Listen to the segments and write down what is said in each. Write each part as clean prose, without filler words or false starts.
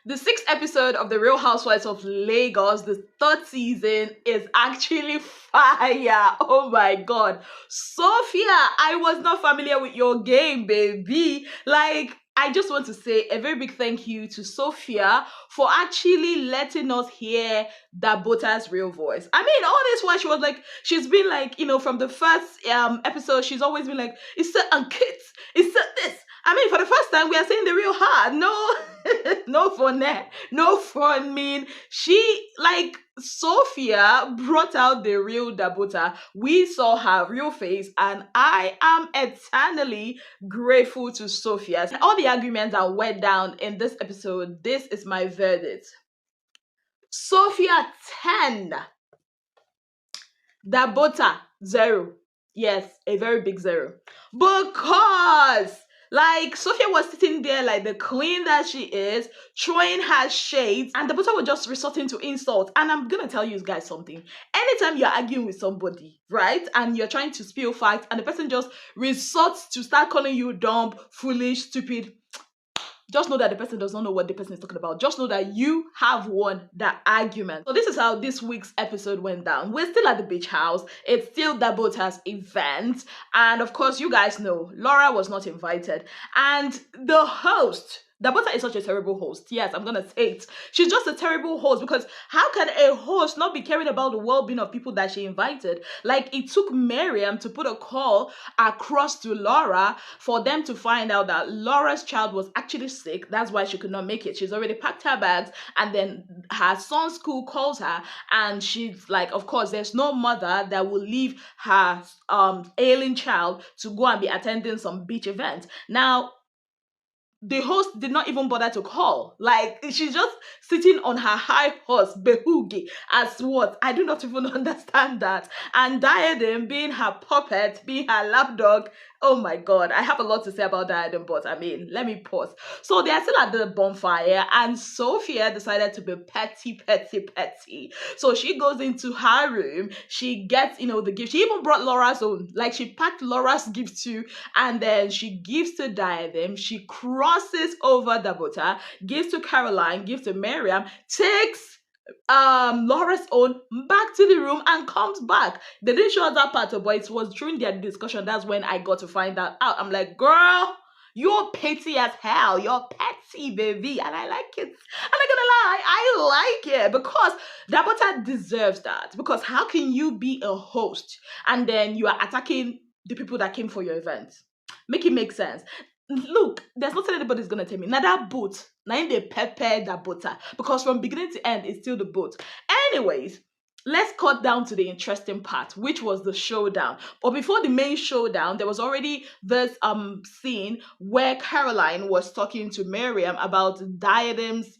The sixth episode of The Real Housewives of Lagos, the third season, is actually fire. Oh my god. Sophia, I was not familiar with your game, baby. I just want to say a very big thank you to Sophia for actually letting us hear Dabota's real voice. I mean, all this while she's been from the first episode, she's always been like, it's so kids, it's so this. I mean, for the first time, we are saying the real her. No, no fun there. No fun mean. Sophia brought out the real Dabota. We saw her real face, and I am eternally grateful to Sophia. And all the arguments that went down in this episode, this is my verdict. Sophia 10. Dabota 0. Yes, a very big 0. Because Sophia was sitting there like the queen that she is, throwing her shades, and the Dabota was just resorting to insult. And I'm gonna tell you guys something. Anytime you're arguing with somebody, right, and you're trying to spill facts, and the person just resorts to start calling you dumb, foolish, stupid, just know that the person does not know what the person is talking about. Just know that you have won that argument. So this is how this week's episode went down. We're still at the beach house. It's still Dabota's event. And of course, you guys know, Laura was not invited. And the host, Dabota is such a terrible host. Yes, I'm gonna say it. She's just a terrible host, because how can a host not be caring about the well-being of people that she invited? It took Miriam to put a call across to Laura for them to find out that Laura's child was actually sick. That's why she could not make it. She's already packed her bags, and then her son's school calls her, and she's like, of course, there's no mother that will leave her ailing child to go and be attending some beach event. Now, the host did not even bother to call. She's just sitting on her high horse, behugi, as what? I do not even understand that. And Diadem, being her puppet, being her lapdog, oh my god, I have a lot to say about Diadem, but I mean, let me pause. So they are still at the bonfire, and Sophia decided to be petty. So she goes into her room, she gets, the gift. She even brought Laura's own. She packed Laura's gift too, and then she gives to Diadem, she crosses over Dabota, gives to Carolyn, gives to Miriam, takes Laura's own back to the room and comes back. They didn't show us that part, but it was during their discussion that's when I got to find that out. I'm like, girl, you're petty as hell. You're petty, baby. And I like it. I'm not gonna lie, I like it, because Dabota deserves that. Because how can you be a host and then you are attacking the people that came for your event? Make it make sense. Look, there's nothing anybody's gonna tell me. Now that boat, now in the pepper that butter, because from beginning to end, it's still the boat. Anyways, let's cut down to the interesting part, which was the showdown. But before the main showdown, there was already this scene where Carolyn was talking to Miriam about Diadem's,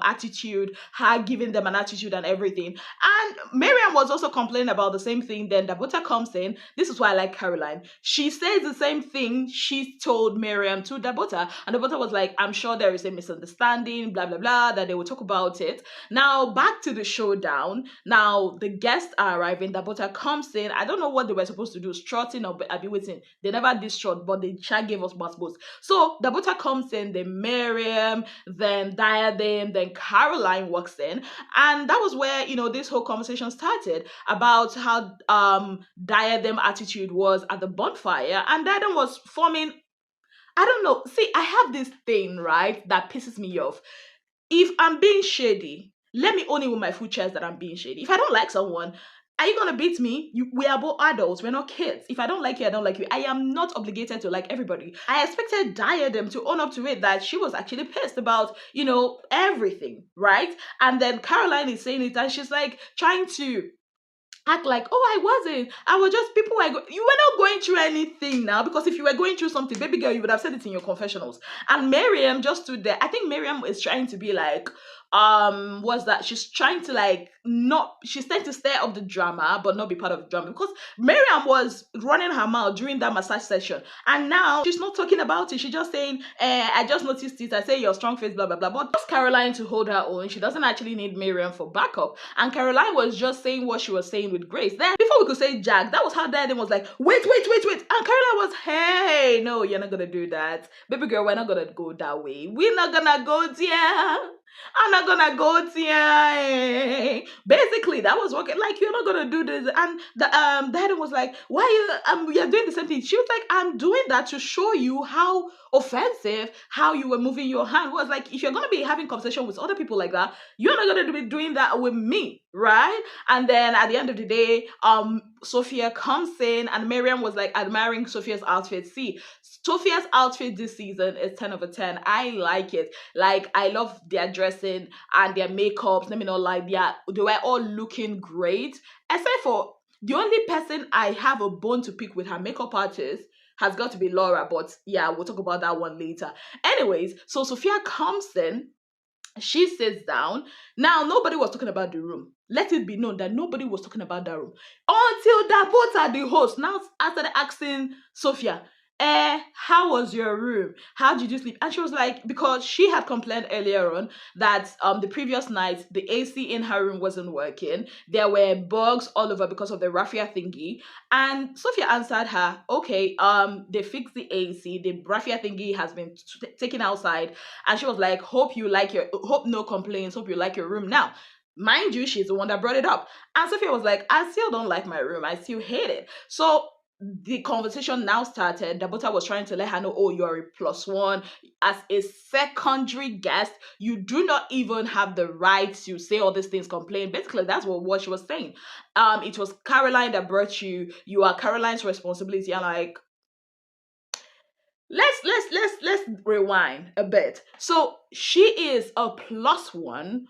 attitude, her giving them an attitude and everything. And Miriam was also complaining about the same thing. Then Dabota comes in. This is why I like Carolyn. She says the same thing she told Miriam to Dabota. And Dabota was like, I'm sure there is a misunderstanding, blah, blah, blah, that they will talk about it. Now, back to the showdown. Now, the guests are arriving. Dabota comes in. I don't know what they were supposed to do, strutting or be waiting. They never did strut, but the chat gave us passports. So Dabota comes in, then Miriam, then Diadem, then Carolyn walks in. And that was where, this whole conversation started about how Diadem attitude was at the bonfire. And Diadem was forming, I don't know. See, I have this thing, right, that pisses me off. If I'm being shady, let me own it with my full chest that I'm being shady. If I don't like someone, are you gonna beat me? We are both adults, we're not kids. If I don't like you, I don't like you. I am not obligated to like everybody. I expected Diadem to own up to it that she was actually pissed about, everything, right? And then Carolyn is saying it, and she's like trying to act like, oh, I wasn't. I was just, you were not going through anything now, because if you were going through something, baby girl, you would have said it in your confessionals. And Miriam just stood there. I think Miriam is trying to be like, she's trying to she's trying to stir up the drama but not be part of the drama, because Miriam was running her mouth during that massage session, and now she's not talking about it. She's just saying, I just noticed it, I say you're strong face, blah blah blah. But just Carolyn to hold her own. She doesn't actually need Miriam for backup, and Carolyn was just saying what she was saying with grace. Then before we could say Jack, that was how Diadem was like, wait, and Carolyn was, hey, no, you're not gonna do that, baby girl, we're not gonna go that way, we're not gonna go there. I'm not gonna go to you. Basically, that was working. Like, you're not gonna do this. And the Diadem was like, why you're doing the same thing? She was like, I'm doing that to show you how offensive how you were moving your hand was. Like, if you're gonna be having conversation with other people like that, you're not gonna be doing that with me, right? And then at the end of the day, Sophia comes in and Miriam was like admiring Sophia's outfit. See, Sophia's outfit this season is 10 over 10. I like it. Like, I love their dressing and their makeups. Let me not lie, they were all looking great. Except for the only person I have a bone to pick with her makeup artist has got to be Laura. But yeah, we'll talk about that one later. Anyways, so Sophia comes in, she sits down. Now, nobody was talking about the room. Let it be known that nobody was talking about that room until Dabota, the host, now started asking Sophia, how was your room? How did you sleep? And she was like, because she had complained earlier on that the previous night the AC in her room wasn't working. There were bugs all over because of the raffia thingy. And Sophia answered her, okay, they fixed the AC, the raffia thingy has been taken outside. And she was like, hope no complaints, hope you like your room. Now, mind you, she's the one that brought it up. And Sophia was like, I still don't like my room. I still hate it. So the conversation now started. Dabota was trying to let her know, oh, you're a plus one. As a secondary guest, you do not even have the right to say all these things, complain. Basically, that's what she was saying. It was Caroline that brought you. You are Caroline's responsibility. And like, let's rewind a bit. So she is a plus one,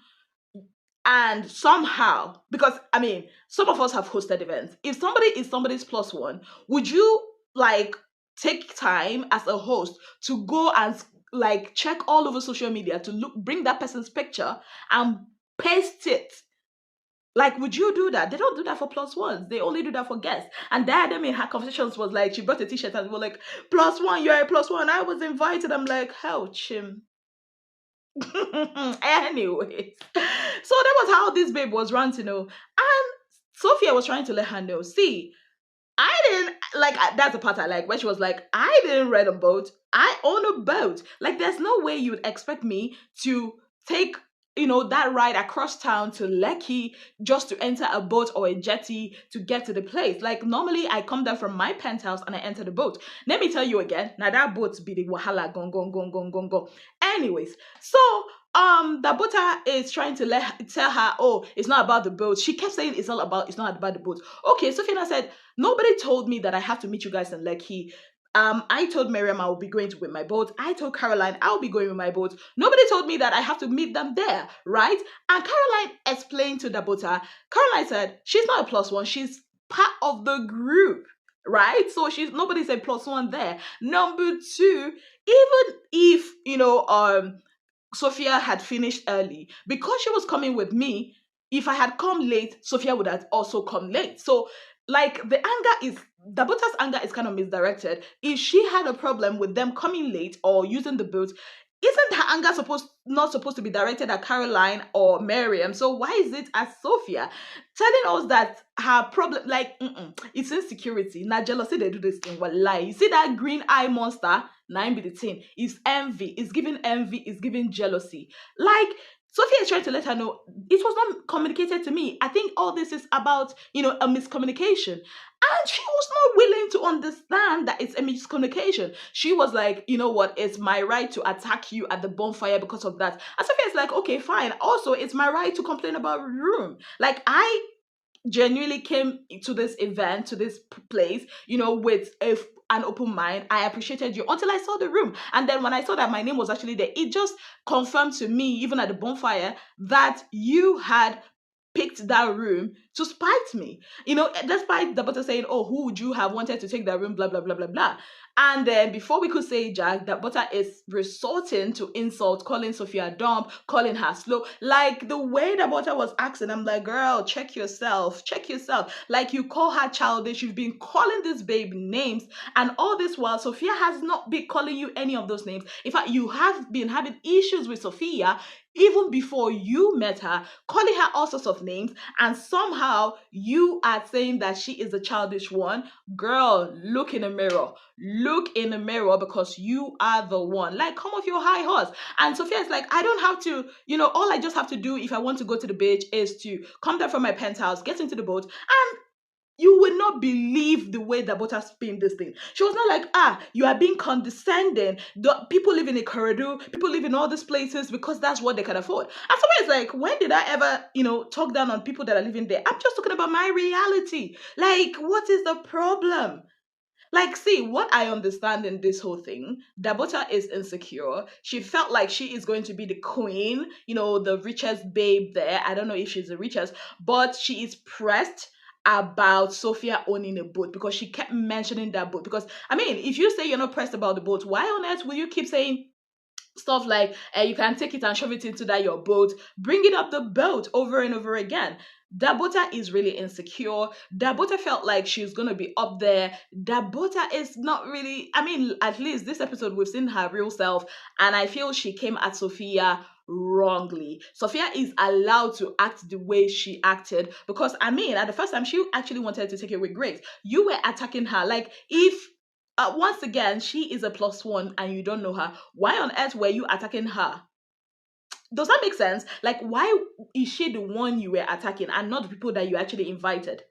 and somehow, because I mean, some of us have hosted events. If somebody is somebody's plus one, would you like take time as a host to go and like check all over social media to bring that person's picture and paste it? Like, would you do that? They don't do that for plus ones. They only do that for guests. And Diadem in her conversations was like, she brought a t-shirt and we were like, plus one, you're a plus one. I was invited. I'm like, hell, chim. Anyways, so that was how this babe was ranting, and Sophia was trying to let her know, see, I didn't like that's the part I like, when she was like, I didn't rent a boat, I own a boat. Like, there's no way you would expect me to take that ride across town to Lekki just to enter a boat or a jetty to get to the place. Like, normally I come down from my penthouse and I enter the boat. Let me tell you again, now that boat be the wahala gong gong gong gong gong gong. Anyways, so Dabota is trying to tell her, oh, it's not about the boat. She kept saying it's not about the boat. Okay, Sophia said, nobody told me that I have to meet you guys in Lekki. I told Miriam I will be going with my boat. I told Caroline I'll be going with my boat. Nobody told me that I have to meet them there, right? And Caroline explained to Dabota. Caroline said she's not a plus one. She's part of the group, right? So nobody said plus one there. Number two, even if Sophia had finished early, because she was coming with me, if I had come late, Sophia would have also come late. So, like, Dabota's anger is kind of misdirected. If she had a problem with them coming late or using the boat, isn't her anger not supposed to be directed at Caroline or Miriam? So why is it at Sophia? Telling us that her problem, like, it's insecurity. Now jealousy, they do this thing. What lie? You see that green eye monster? Nine be the thing. It's envy. It's giving envy. It's giving jealousy. Like, Sophia is trying to let her know it was not communicated to me. I think all this is about, a miscommunication. And she was not willing to understand that it's a miscommunication. She was like, you know what, it's my right to attack you at the bonfire because of that. And Sophia is like, okay, fine. Also, it's my right to complain about your room. Like, I genuinely came to this event, to this place, with an open mind. I appreciated you until I saw the room. And then when I saw that my name was actually there, it just confirmed to me, even at the bonfire, that you had picked that room to spite me. Despite the butter saying, oh, who would you have wanted to take that room, blah, blah, blah, blah, blah. And then before we could say Jack, that butter is resorting to insult, calling Sophia dumb, calling her slow. Like, the way the butter was asking, I'm like, girl, check yourself. Like, you call her childish. You've been calling this babe names. And all this while, Sophia has not been calling you any of those names. In fact, you have been having issues with Sophia even before you met her, calling her all sorts of names, and somehow somehow you are saying that she is the childish one, girl, look in the mirror. Look in the mirror because you are the one. Like, come off your high horse. And Sophia is like, I don't have to, all I just have to do if I want to go to the beach is to come down from my penthouse, get into the boat, and you will not believe the way that Dabota spin this thing. She was not like, you are being condescending. The people live in a corridor, people live in all these places because that's what they can afford. And somebody's like, when did I ever, talk down on people that are living there? I'm just talking about my reality. Like, what is the problem? Like, see, what I understand in this whole thing, Dabota is insecure. She felt like she is going to be the queen, the richest babe there. I don't know if she's the richest, but she is pressed about Sophia owning a boat because she kept mentioning that boat. Because, I mean, if you say you're not pressed about the boat, why on earth will you keep saying stuff like you can take it and shove it into that your boat, bring it up the boat over and over again? Dabota is really insecure. Dabota felt like she's gonna be up there. Dabota is not really, I mean, at least this episode we've seen her real self, and I feel she came at Sophia wrongly. Sophia is allowed to act the way she acted because, I mean, at the first time she actually wanted to take it with grace. You were attacking her like if once again, she is a plus one and you don't know her. Why on earth were you attacking her? Does that make sense? Like, why is she the one you were attacking and not the people that you actually invited?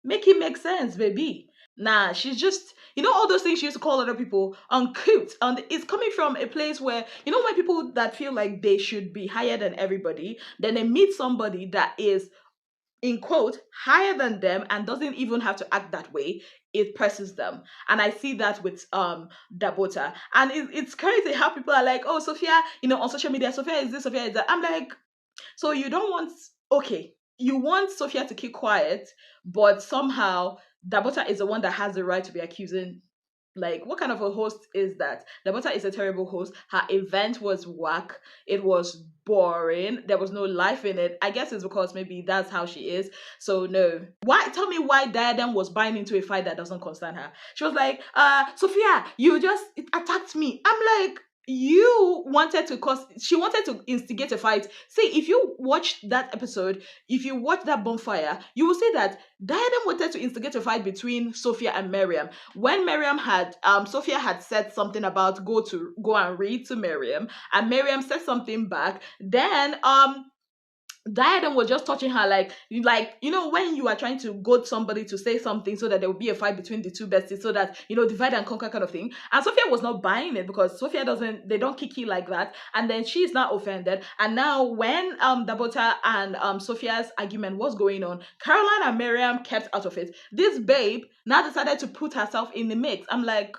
Make it make sense, baby. Nah, she's just, all those things she used to call other people uncouth. And it's coming from a place where, when people that feel like they should be higher than everybody, then they meet somebody that is, in quote, higher than them and doesn't even have to act that way, it presses them. And I see that with Dabota. And it's crazy how people are like, oh, Sophia, on social media, Sophia is this, Sophia is that. I'm like, so you don't want, okay, you want Sophia to keep quiet, but somehow Dabota is the one that has the right to be accusing. Like, what kind of a host is that? Dabota is a terrible host. Her event was whack. It was boring. There was no life in it. I guess it's because maybe that's how she is. So no. Why? Tell me why Diadem was buying into a fight that doesn't concern her. She was like, Sophia, you just attacked me. I'm like, she wanted to instigate a fight. See, if you watch that episode, if you watch that bonfire, you will see that Diadem wanted to instigate a fight between Sophia and Miriam. When Miriam had, Sophia had said something about go and read to Miriam, and Miriam said something back, then, Diadem was just touching her like when you are trying to goad somebody to say something so that there will be a fight between the two besties so that divide and conquer kind of thing. And Sophia was not buying it because Sophia they don't kiki like that, and then she is not offended. And now when Dabota and Sophia's argument was going on, Caroline and Miriam kept out of it. This babe now decided to put herself in the mix. I'm like,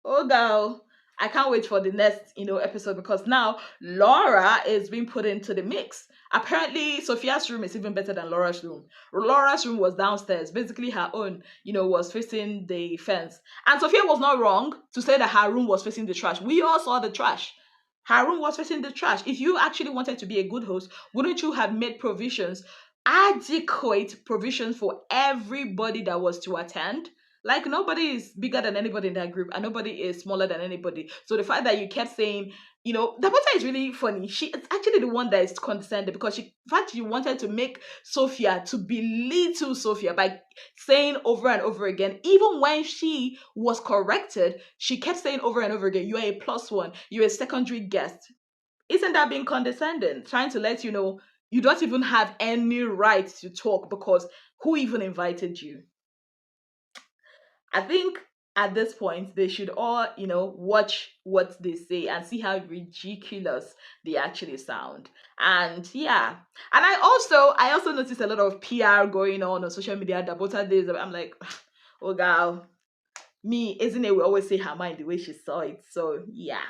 oh girl, I can't wait for the next, episode because now Laura is being put into the mix. Apparently, Sophia's room is even better than Laura's room. Laura's room was downstairs. Basically, her own, was facing the fence. And Sophia was not wrong to say that her room was facing the trash. We all saw the trash. Her room was facing the trash. If you actually wanted to be a good host, wouldn't you have made provisions, adequate provisions for everybody that was to attend? Like, nobody is bigger than anybody in that group, and nobody is smaller than anybody. So the fact that you kept saying, Dabota is really funny. It's actually the one that is condescending because in fact, you wanted to make Sophia to belittle Sophia by saying over and over again, even when she was corrected, she kept saying over and over again, you are a plus one, you're a secondary guest. Isn't that being condescending? Trying to let you know you don't even have any right to talk because who even invited you? I think at this point they should all, watch what they say and see how ridiculous they actually sound. And yeah. And I also noticed a lot of PR going on social media. Dabota days. I'm like, oh girl, me, Ezinne will always say her mind the way she saw it. So yeah.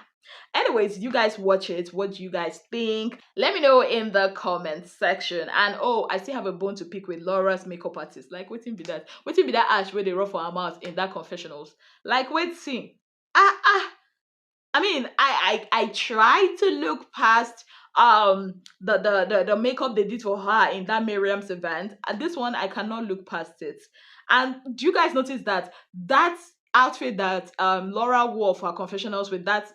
Anyways, you guys watch it. What do you guys think? Let me know in the comment section. And oh, I still have a bone to pick with Laura's makeup artist. Like, waiting be that? Waiting be that ash where they rough for her mouth in that confessionals? Like, wait, see. I mean, I tried to look past the makeup they did for her in that Miriam's event. And this one I cannot look past it. And do you guys notice that outfit that Laura wore for her confessionals with that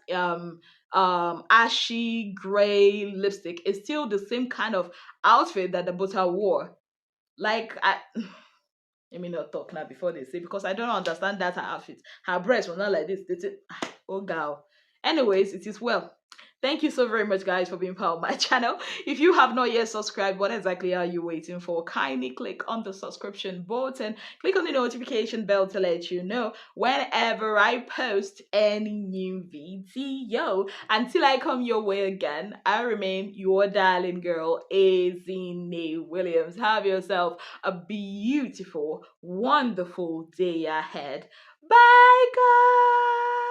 ashy gray lipstick is still the same kind of outfit that the Dabota wore. Like I let me not talk now before they say, because I don't understand that her outfit. Her breasts were not like this. Oh girl. Anyways, it is well. Thank you so very much, guys, for being part of my channel. If you have not yet subscribed, what exactly are you waiting for? Kindly click on the subscription button, click on the notification bell to let you know whenever I post any new video. Until I come your way again, I remain your darling girl, Ezinne Williams. Have yourself a beautiful, wonderful day ahead. Bye, guys.